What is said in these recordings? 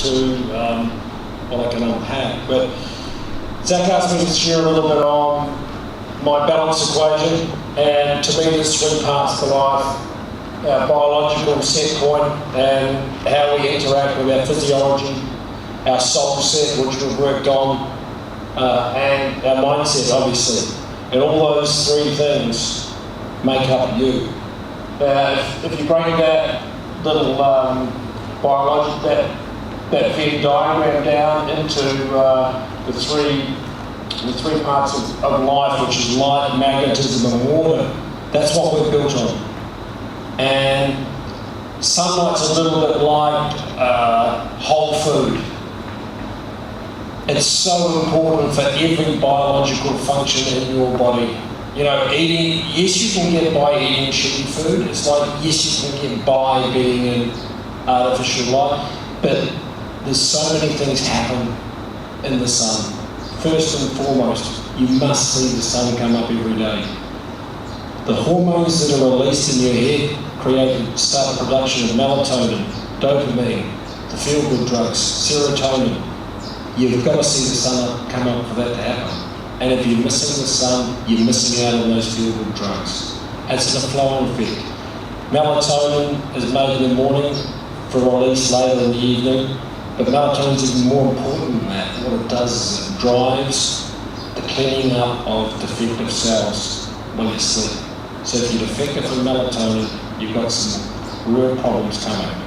to, well, I can unpack. But Zach asked me to share a little bit on my balance equation, and to me there's three parts to life: our biological set point and how we interact with our physiology, our soul set, which we've worked on, and our mindset, obviously. And all those three things make up you. If you break that little biological, that Venn diagram down into the three parts of life, which is light, magnetism, and water, that's what we're built on. And sunlight's a little bit like whole food. It's so important for every biological function in your body. You know, eating, yes, you can get by eating shitty food. It's like, yes, you can get by being in artificial light, but there's so many things happen in the sun. First and foremost, you must see the sun come up every day. The hormones that are released in your head start the production of melatonin, dopamine, the feel-good drugs, serotonin. You've got to see the sun come up for that to happen. And if you're missing the sun, you're missing out on those feel-good drugs. It's a flow-on effect. Melatonin is made in the morning for release later in the evening, but melatonin is even more important than that. What it does is it drives the cleaning up of defective cells when you sleep. So if you're defective in melatonin, you've got some real problems coming.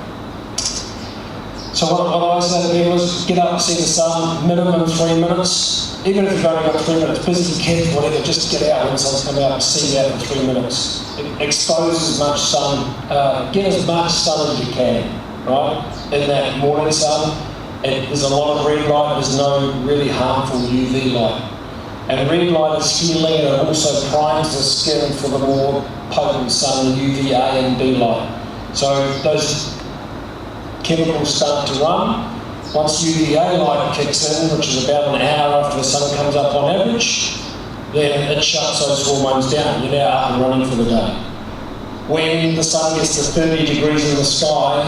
So what I say to people is get up and see the sun, minimum 3 minutes. Even if you've only got 3 minutes, busy kids, whatever, just get out when the sun's coming out and see that for 3 minutes. Expose as much sun, get as much sun as you can, right? In that morning sun, there's a lot of red light, there's no really harmful UV light. And red light is healing, and it also primes the skin for the more potent sun, UVA and B light. So those chemicals start to run. Once UVA light kicks in, which is about an hour after the sun comes up on average, then it shuts those hormones down. You're now up and running for the day. When the sun gets to 30 degrees in the sky,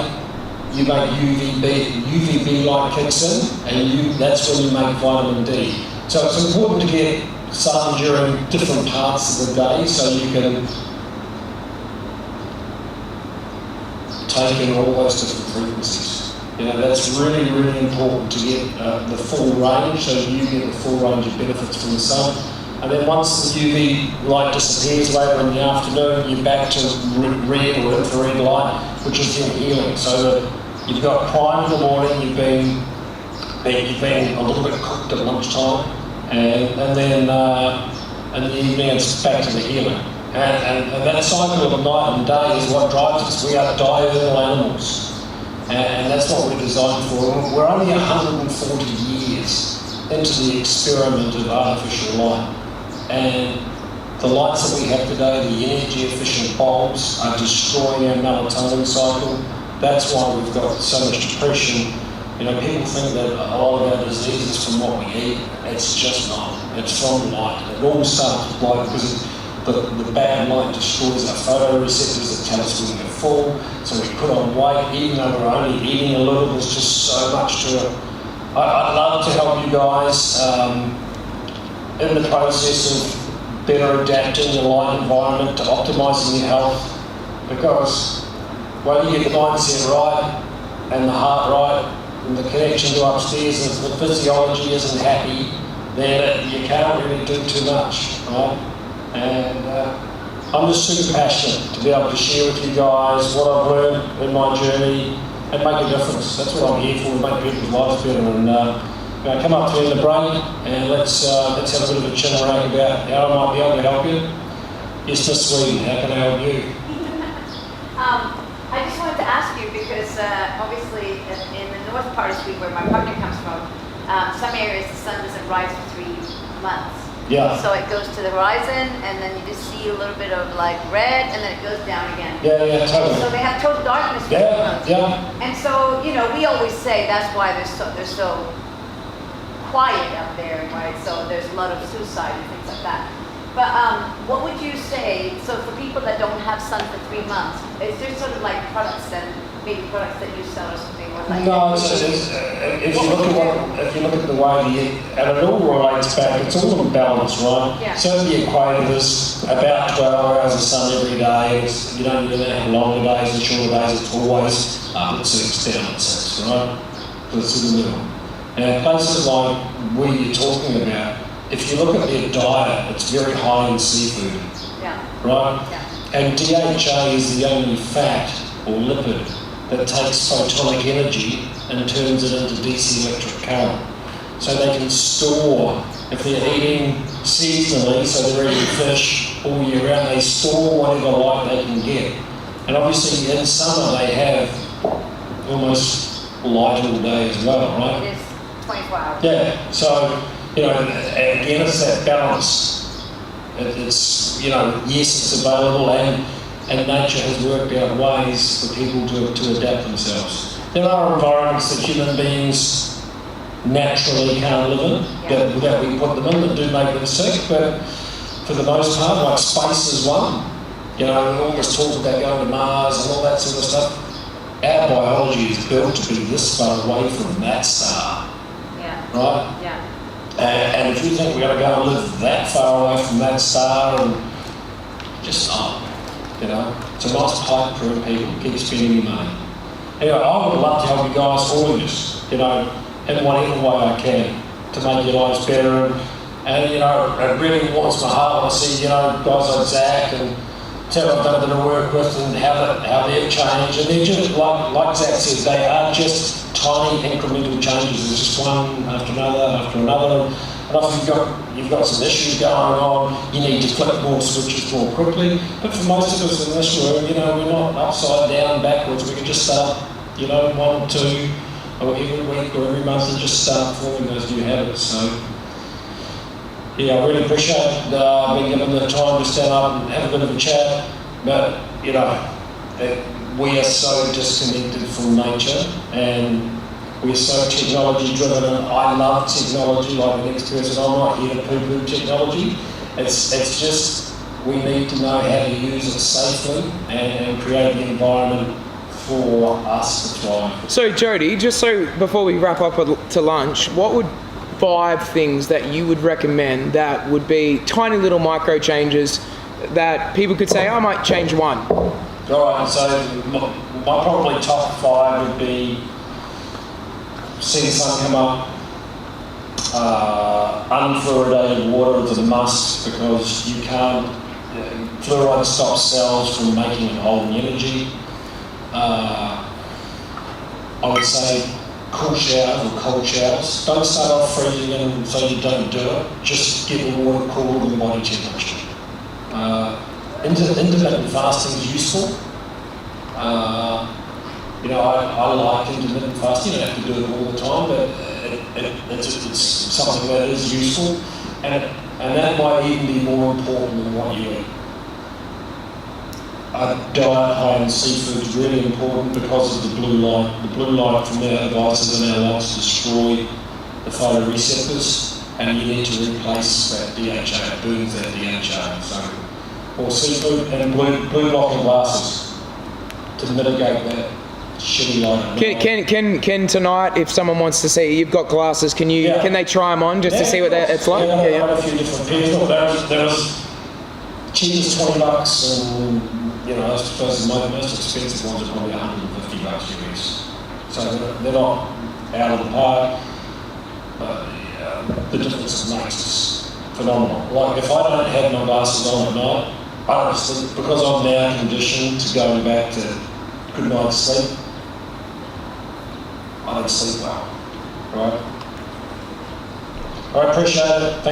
you make UVB light kicks in, and that's when you make vitamin D. So it's important to get sun during different parts of the day so you can take in all those different frequencies. You know, that's really, really important to get the full range, so you get the full range of benefits from the sun. And then once the UV light disappears later in the afternoon, you're back to red or infrared light, which is your healing. So that you've got prime in the morning, you've been a little bit cooked at lunchtime, and then in the evening it's back to the healing. And that cycle of night and day is what drives us. We are diurnal animals. And that's what we're designed for. We're only 140 years into the experiment of artificial light. And the lights that we have today, the energy efficient bulbs, are destroying our melatonin cycle. That's why we've got so much depression. You know, people think that a lot of our disease is from what we eat. It's just not. It's from light. It all starts with light because the bad light destroys our photoreceptors that tell us when we're full, so we put on weight even though we're only eating a little. There's just so much to it. I'd love to help you guys in the process of better adapting your light environment to optimising your health, because when you get the mindset right and the heart right and the connection to upstairs and if the physiology isn't happy, then you can't really do too much, right? And I'm just super passionate to be able to share with you guys what I've learned in my journey and make a difference. That's what I'm here for, to make people's lives better. And come up to me in the break and let's have a bit of a chin around about how I might be able to help you. Yes, Miss Sweden, how can I help you? I just wanted to ask you because obviously in the north part of Sweden, where my partner comes from, some areas the sun doesn't rise for 3 months. Yeah. So it goes to the horizon, and then you just see a little bit of like red, and then it goes down again. Yeah, totally. So they have total darkness for 3 months. Yeah. And so, you know, we always say that's why they're so quiet up there, right? So there's a lot of suicide and things like that. But what would you say, so for people that don't have sun for 3 months, is there sort of like products and maybe products that you sell or something? Or like No, it's if you look at the way and it all relates back, it's all in balance, right? Yeah. So the equator is about 12 hours of sun every day. You don't really have longer days and shorter days. It's always up at 6, down at 6, right? It's in the middle. Now, places like where you're talking about, if you look at their diet, it's very high in seafood, right? Yeah. And DHA is the only fat or lipid that takes photonic energy and turns it into DC electric current. So they can store, if they're eating seasonally, so they're eating fish all year round, they store whatever light they can get. And obviously in summer they have almost light all day as well, right? It is 24 hours. Yeah, so, you know, and again, it's that balance. It's, you know, yes, it's available and nature has worked out ways for people to adapt themselves. There are environments that human beings naturally can't live in, that we put them in that do make them sick, but for the most part, like space is one. You know, we always talk about going to Mars and all that sort of stuff. Our biology is built to be this far away from that star, right? Yeah. And if you think we're going to go and live that far away from that star, and just not, you know, it's a nice pipe for people, keep spending your money. Anyway, I would love to help you guys, all of this, you know, in whatever way I can to make your lives better. And you know, it really warms my heart when I see, you know, guys like Zach and Tim I've done a bit of work with and how they've changed. And they're just, like Zach says, they are just tiny incremental changes. There's just one after another. And often you've got some issues going on, you need to flip more switches more quickly. But for most of us in this room, you know, we're not upside down, backwards. We can just start, you know, 1 or 2, or every week or every month and just start forming those new habits. So, yeah, I really appreciate being given the time to stand up and have a bit of a chat. But, you know, we are so disconnected from nature and we're so technology driven, and I love technology like the next person. I'm not here to poo-poo technology. It's just we need to know how to use it safely and create the environment for us to thrive. So Jody, just so before we wrap up to lunch, what would 5 things that you would recommend that would be tiny little micro changes that people could say, I might change one? All right, so my probably top 5 would be see the sun come up, unfluoridated water is a must because you can't, fluoride stops cells from making and holding energy. I would say cool showers or cold showers. Don't start off freezing in so you don't do it. Just get the water cooler than body temperature. Intermittent fasting is useful. You know, I like intermittent fasting. You don't have to do it all the time, but it's something that is useful, and that might even be more important than what you eat. A diet high in seafood is really important because of the blue light. The blue light from our devices and our lights destroy the photoreceptors, and you need to replace that DHA. It burns that DHA. So, or seafood and blue blocking glasses to mitigate that shitty light. Can tonight, if someone wants to see, you've got glasses, can they try them on just to see what it's like? Yeah, a few different pairs. There was cheapest $20, and you know, I suppose the most expensive ones are probably $150 US. So they're not out of the park, but the difference it makes is phenomenal. Like if I don't have my glasses on at night, I don't sleep because I'm now conditioned to going back to good night's sleep. I don't sleep well, right? I appreciate it.